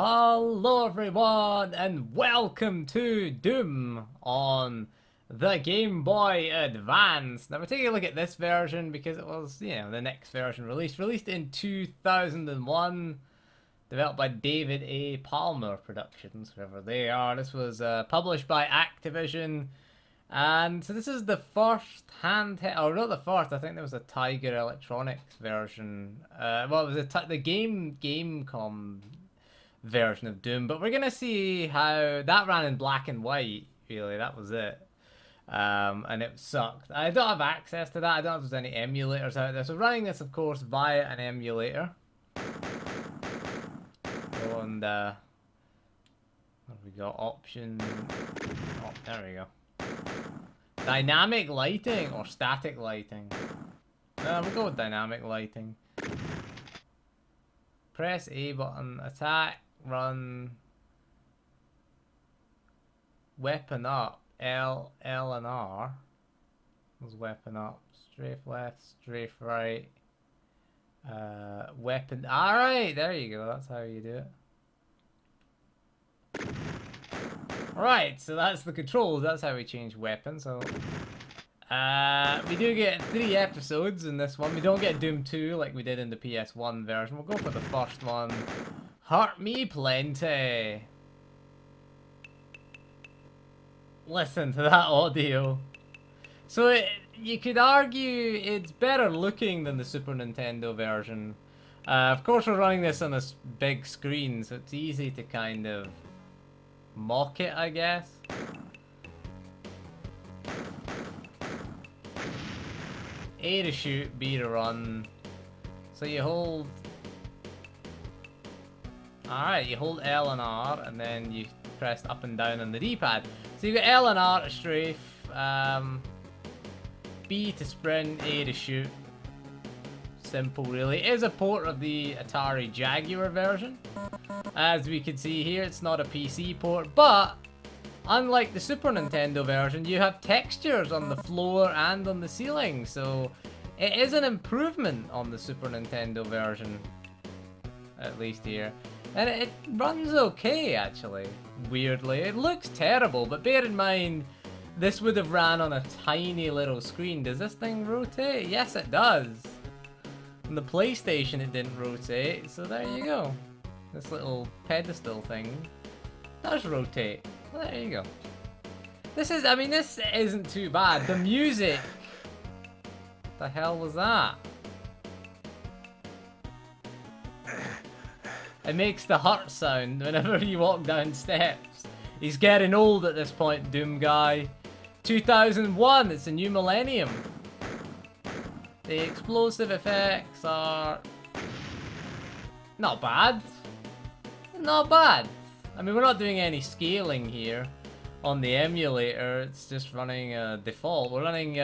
Hello everyone and welcome to Doom on the Game Boy Advance. Now we're taking a look at this version because it was, the next version released in 2001, developed by David A. Palmer Productions, whoever they are. This was published by Activision, and so this is the first handheld, or not the first, I think there was a Tiger Electronics version. Well, it was the Gamecom version of Doom, but we're gonna see how that ran in black and white. Really, that was it, and it sucked. I don't have access to that. I don't know if there's any emulators out there, so running this, of course, via an emulator. And what have we got? Option. Oh, there we go. Dynamic lighting or static lighting? No, we'll go with dynamic lighting. Press A button, attack, run, weapon up, L and R. Was weapon up, strafe left, strafe right, weapon. Alright, there you go, that's how you do it. Right, so that's the controls, that's how we change weapons. So we do get 3 episodes in this one. We don't get Doom 2 like we did in the PS1 version. We'll go for the first one. Hurt me plenty. Listen to that audio. So you could argue it's better looking than the Super Nintendo version. Of course we're running this on a big screen, so it's easy to kind of mock it, I guess. A to shoot, B to run. So you hold... Alright, you hold L and R, and then you press up and down on the D-pad. So you got L and R to strafe, B to sprint, A to shoot. Simple, really. It is a port of the Atari Jaguar version. As we can see here, it's not a PC port, but unlike the Super Nintendo version, you have textures on the floor and on the ceiling, so it is an improvement on the Super Nintendo version, at least here. And it runs okay, actually, weirdly. It looks terrible, but bear in mind, this would have ran on a tiny little screen. Does this thing rotate? Yes, it does. On the PlayStation, it didn't rotate, so there you go. This little pedestal thing does rotate. Well, there you go. This isn't too bad. The music. What the hell was that? It makes the heart sound whenever you walk down steps. He's getting old at this point, Doom guy. 2001, it's a new millennium. The explosive effects are not bad. Not bad. I mean, we're not doing any scaling here on the emulator. It's just running default. We're running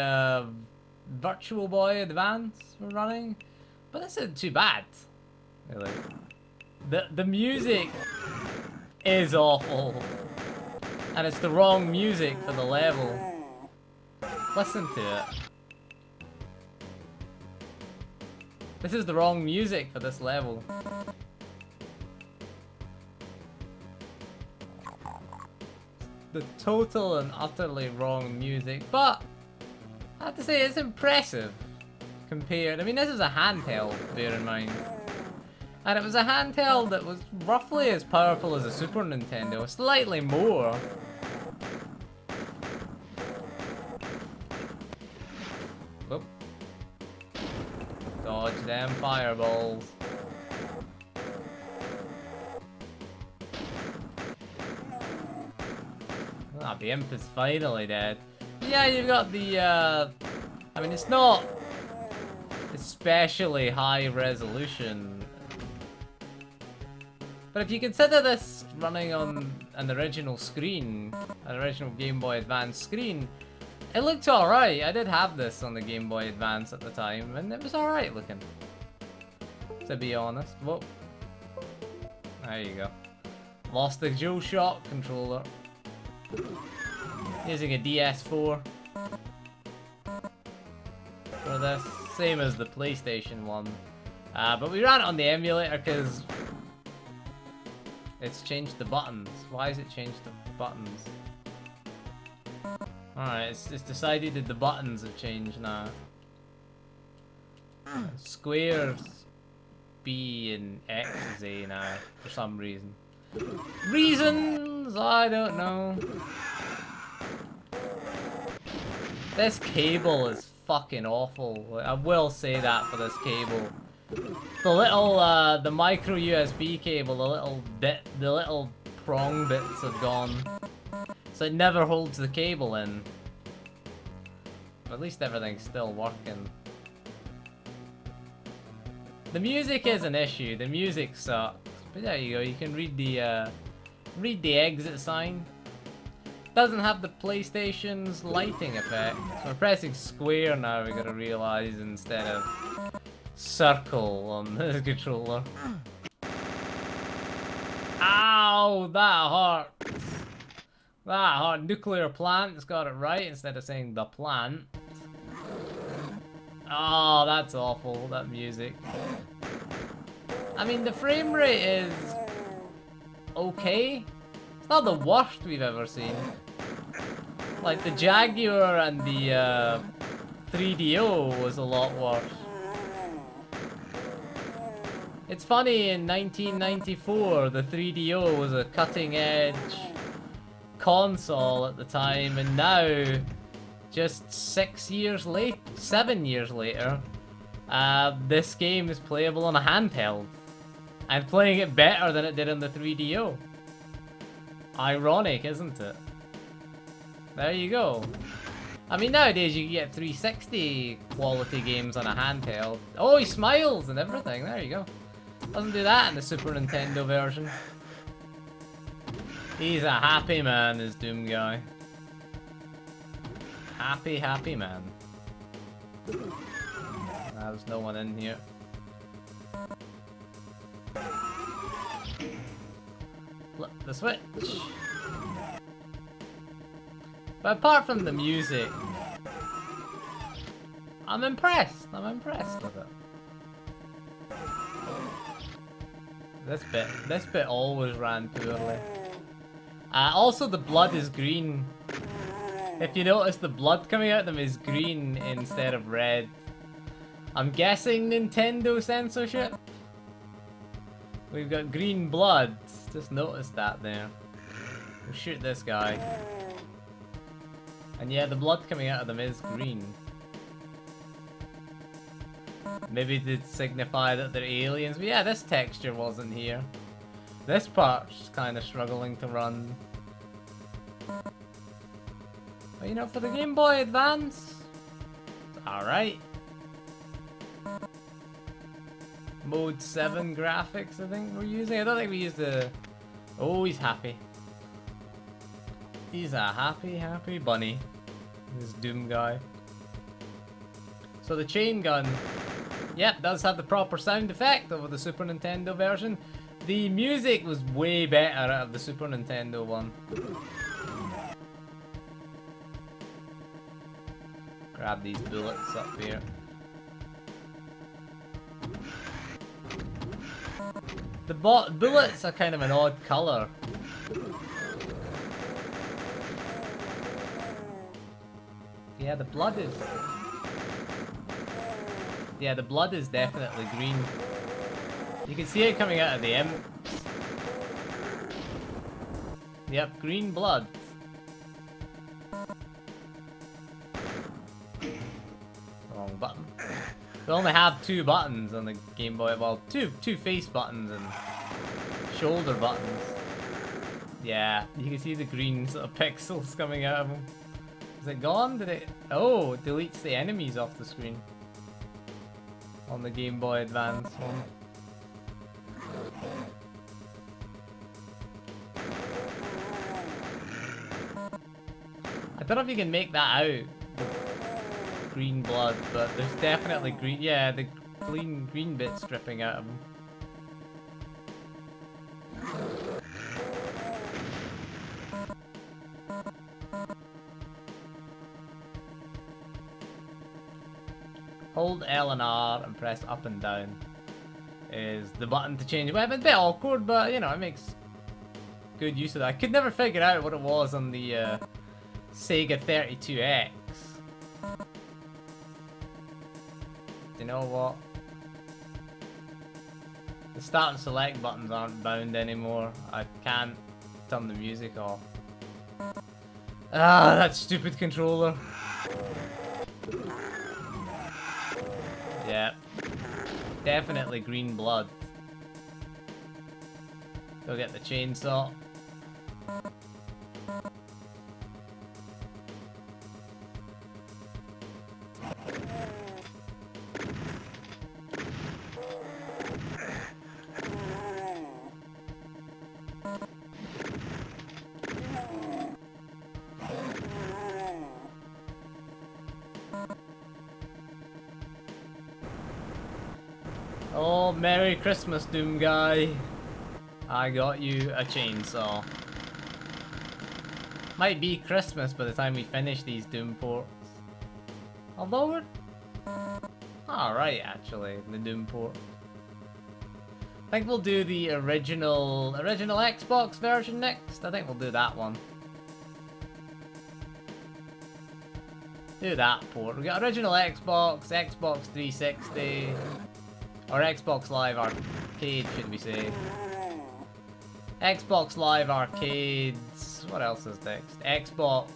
Virtual Boy Advance. We're running, but this isn't too bad. Really. The music is awful, and it's the wrong music for the level. Listen to it. This is the wrong music for this level. The total and utterly wrong music, but I have to say it's impressive compared. I mean, this is a handheld, bear in mind, and it was a handheld that was roughly as powerful as a Super Nintendo, slightly more. Whoop. Dodge them fireballs. Ah, the imp is finally dead. Yeah, you've got the, I mean, it's not especially high resolution. But if you consider this running on an original screen, an original Game Boy Advance screen, it looked alright. I did have this on the Game Boy Advance at the time, and it was alright looking, to be honest. Whoa. There you go. Lost the DualShock controller. Using a DS4 for this, same as the PlayStation one. But we ran it on the emulator because It's changed the buttons. Why has it changed the buttons? Alright, it's decided that the buttons have changed now. Squares B and X is A now, for some reason. Reasons? I don't know. This cable is fucking awful. I will say that for this cable. The little, the micro USB cable, the little prong bits have gone. So it never holds the cable in. At least everything's still working. The music is an issue. The music sucks. But there you go. You can read the exit sign. Doesn't have the PlayStation's lighting effect. So we're pressing square now. We gotta realize instead of circle on the controller. Ow! That hurts. That hurt. Nuclear plant's got it right instead of saying the plant. Oh, that's awful, that music. I mean, the frame rate is okay. It's not the worst we've ever seen. Like, the Jaguar and the 3DO was a lot worse. It's funny, in 1994, the 3DO was a cutting-edge console at the time, and now, just 7 years later, this game is playable on a handheld. And playing it better than it did on the 3DO. Ironic, isn't it? There you go. I mean, nowadays you can get 360 quality games on a handheld. Oh, he smiles and everything. There you go. Doesn't do that in the Super Nintendo version. He's a happy man, this Doom guy. Happy, happy man. There's no one in here. Flip the switch. But apart from the music, I'm impressed. I'm impressed with it. This bit always ran poorly. Also, the blood is green. If you notice, the blood coming out of them is green instead of red. I'm guessing Nintendo censorship? We've got green blood. Just noticed that there. We'll shoot this guy. And yeah, the blood coming out of them is green. Maybe to signify that they're aliens. But yeah, this texture wasn't here. This part's kind of struggling to run. But you know, for the Game Boy Advance, it's alright. Mode 7 graphics, I think we're using. I don't think we used the... Oh, he's happy. He's a happy, happy bunny. This Doom guy. So the chain gun, yep, does have the proper sound effect over the Super Nintendo version. The music was way better out of the Super Nintendo one. Grab these bullets up here. The bullets are kind of an odd color. Yeah, the blood is... Yeah, the blood is definitely green. You can see it coming out of the imps. Yep, green blood. Wrong button. They only have 2 buttons on the Game Boy. Well, two face buttons and shoulder buttons. Yeah, you can see the green sort of pixels coming out of them. Is it gone? Did it? Oh, it deletes the enemies off the screen. On the Game Boy Advance one. I don't know if you can make that out. Green blood, but there's definitely green. Yeah, the green bits dripping out of them. Hold L and R and press up and down is the button to change weapon. A bit awkward, but you know, it makes good use of that. I could never figure out what it was on the Sega 32X. Do you know what? The start and select buttons aren't bound anymore. I can't turn the music off. Ah, that stupid controller. Yeah. Definitely green blood. Go get the chainsaw. Oh, Merry Christmas, Doom Guy. I got you a chainsaw. Might be Christmas by the time we finish these Doom ports. Although we're... Alright, actually, the Doom port. I think we'll do the original Xbox version next. I think we'll do that one. Do that port. We got original Xbox, Xbox 360, or Xbox Live Arcade, should we say. Xbox Live Arcades. What else is next? Xbox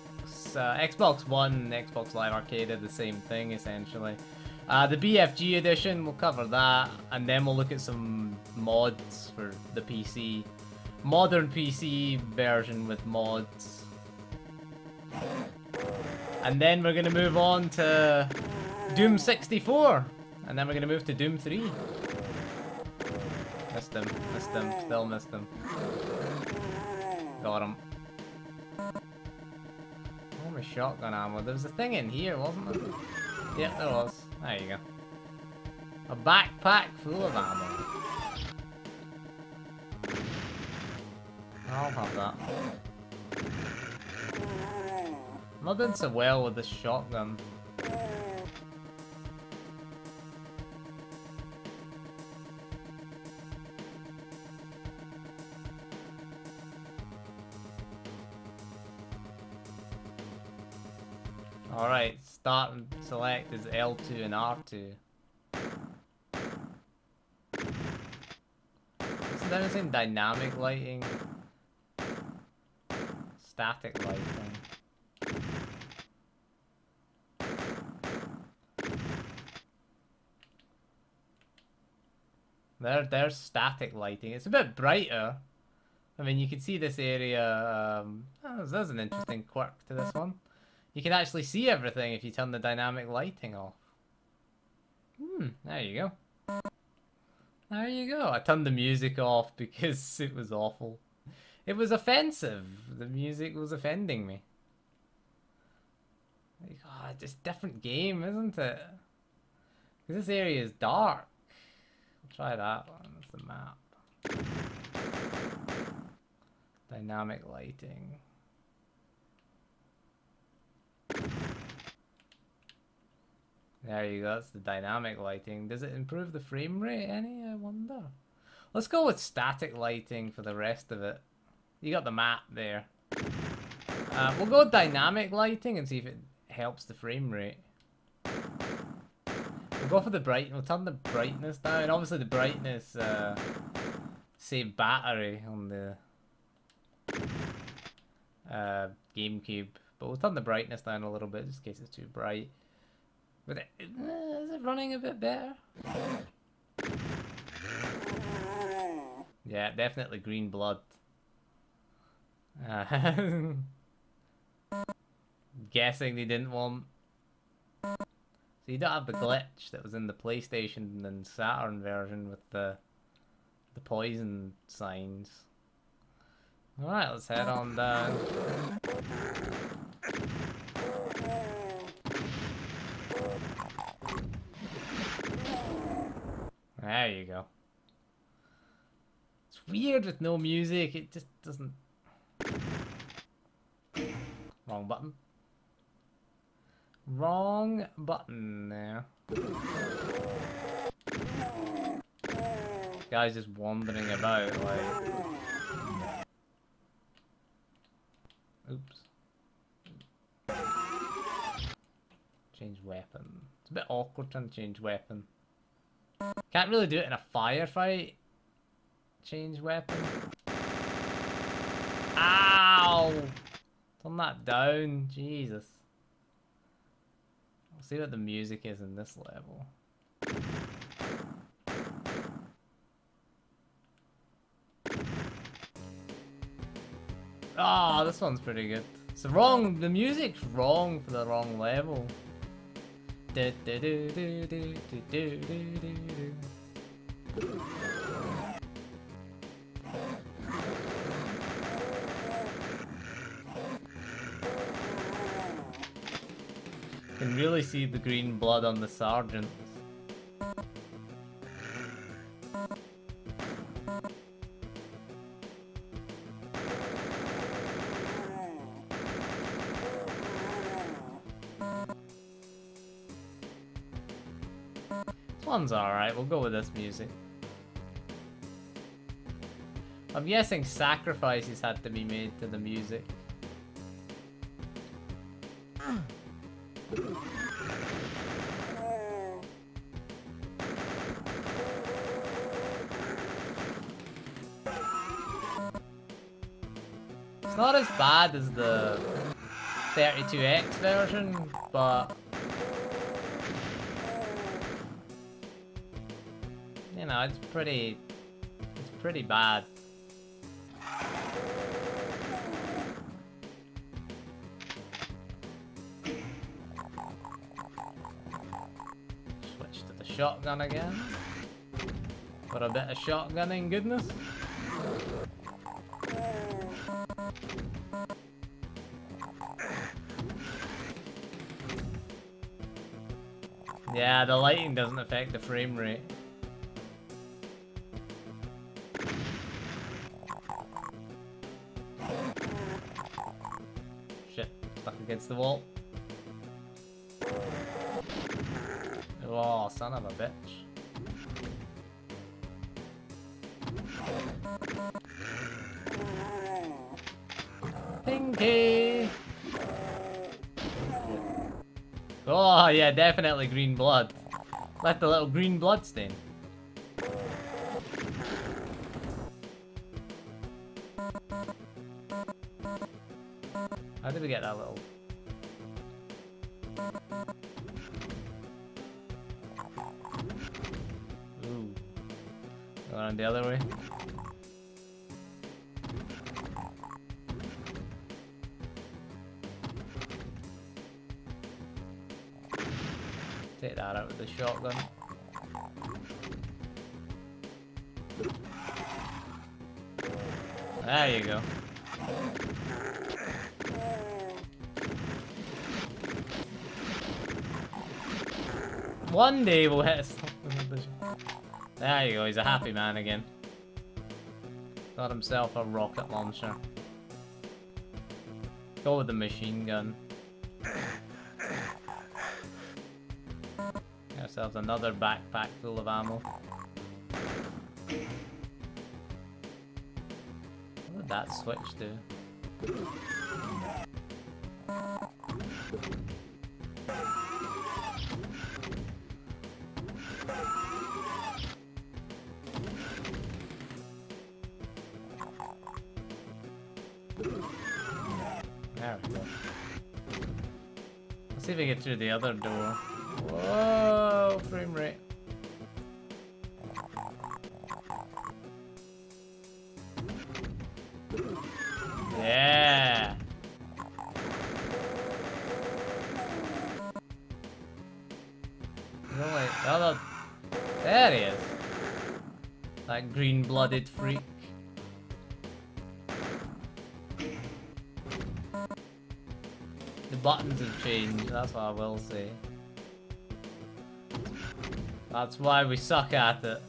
One, Xbox Live Arcade are the same thing, essentially. The BFG edition, we'll cover that, and then we'll look at some mods for the PC. Modern PC version with mods. And then we're gonna move on to Doom 64, and then we're gonna move to Doom 3. Missed him, still missed him. Got him. Oh, my shotgun ammo. There was a thing in here, wasn't there? Yep, there was. There you go. A backpack full of ammo. I'll have that. I'm not doing so well with this shotgun. Alright, start and select is L2 and R2. Isn't that the same dynamic lighting? Static lighting. There's static lighting. It's a bit brighter. I mean, you can see this area. There's an interesting quirk to this one. You can actually see everything if you turn the dynamic lighting off. There you go. There you go. I turned the music off because it was awful. It was offensive. The music was offending me. Like, oh, it's a different game, isn't it? Because this area is dark. I'll try that one. That's the map. Dynamic lighting. There you go, that's the dynamic lighting. Does it improve the frame rate any, I wonder? Let's go with static lighting for the rest of it. You got the map there. We'll go with dynamic lighting and see if it helps the frame rate. We'll go for the we'll turn the brightness down. Obviously the brightness save battery on the GameCube. But we'll turn the brightness down a little bit just in case it's too bright. But is it running a bit better? Yeah, definitely green blood. Guessing they didn't want... So you don't have the glitch that was in the PlayStation and Saturn version with the poison signs. Alright, let's head on down. There you go. It's weird with no music, it just doesn't... Wrong button. Wrong button there. Guy's just wandering about like... Oops. Change weapon. It's a bit awkward trying to change weapon. Can't really do it in a firefight. Change weapon. Ow! Turn that down. Jesus. We'll see what the music is in this level. Ah, this one's pretty good. It's wrong. The music's wrong for the wrong level. Do, do, do, do, do, do, do, do, do. You can really see the green blood on the sergeants. This one's alright, we'll go with this music. I'm guessing sacrifices had to be made to the music. It's not as bad as the 32X version, but you know, it's pretty bad. Switch to the shotgun again. For a bit of shotgunning goodness. Yeah, the lighting doesn't affect the frame rate. Shit, stuck against the wall. Oh, son of a bitch. Pinky! Oh yeah, definitely green blood. Left a little green blood stain. How did we get that little? Ooh. Going on the other way. Take that out with the shotgun. There you go. One day we'll hit something. There you go, he's a happy man again. Got himself a rocket launcher. Go with the machine gun. Get ourselves another backpack full of ammo. What did that switch do? There we go. Let's see if we get through the other door. Whoa, frame rate. Yeah. No, wait, no. There he is. That green-blooded freak. The buttons have changed, that's what I will say. That's why we suck at it.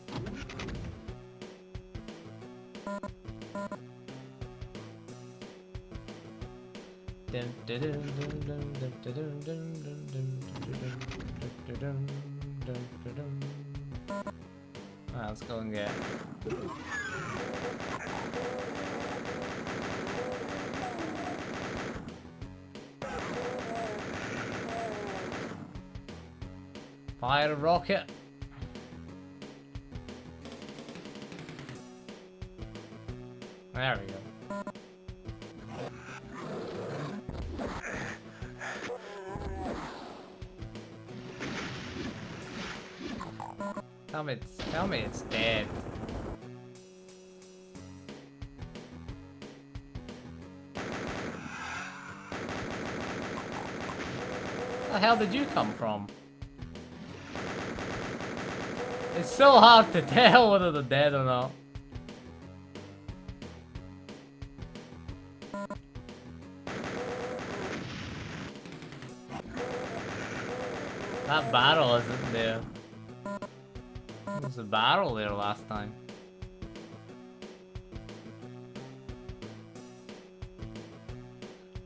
Let's go and get. Fire a rocket. There we go. Tell me it's dead. Where the hell did you come from? It's so hard to tell whether they're dead or not. That barrel isn't there. There was a barrel there last time.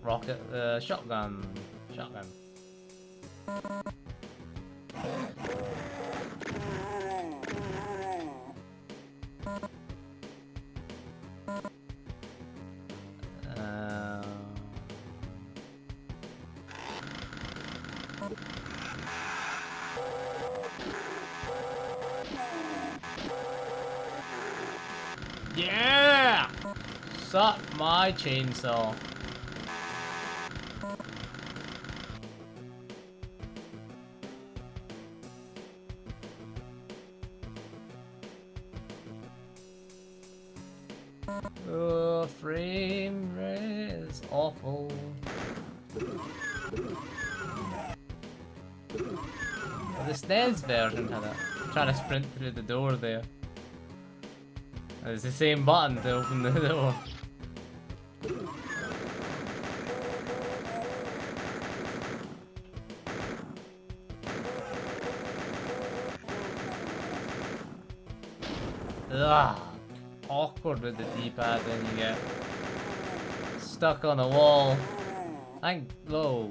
Rocket, shotgun. Shotgun. Yeah! Suck my chainsaw. Oh, frame rate is awful. Well, the SNES version had it. I'm trying to sprint through the door there. It's the same button to open the door. Ugh. Awkward with the D-pad when you get stuck on a wall. Whoa.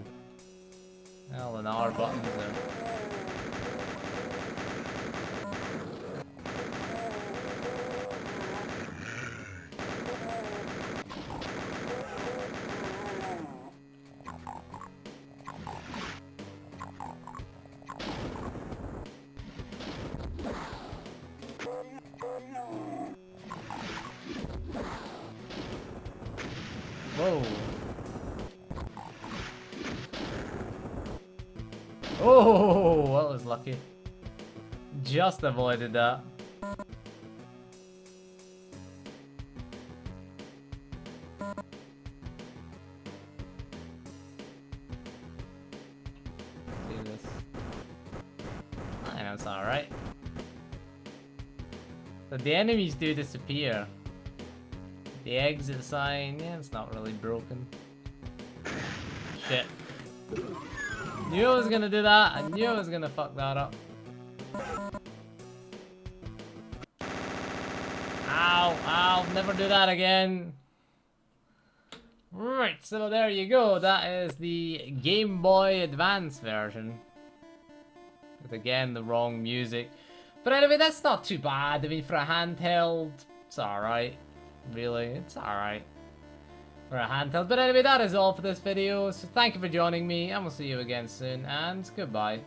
L and R buttons there. Whoa. Oh, that was lucky. Just avoided that. Do this. I know it's alright. But the enemies do disappear. The exit sign, yeah, it's not really broken. Shit. Knew I was gonna do that. I knew I was gonna fuck that up. Ow, ow, never do that again. Right, so there you go. That is the Game Boy Advance version. With again the wrong music. But anyway, that's not too bad. I mean, for a handheld, it's alright. Really, it's alright for a handheld. But anyway, that is all for this video. So thank you for joining me, and we'll see you again soon, and goodbye.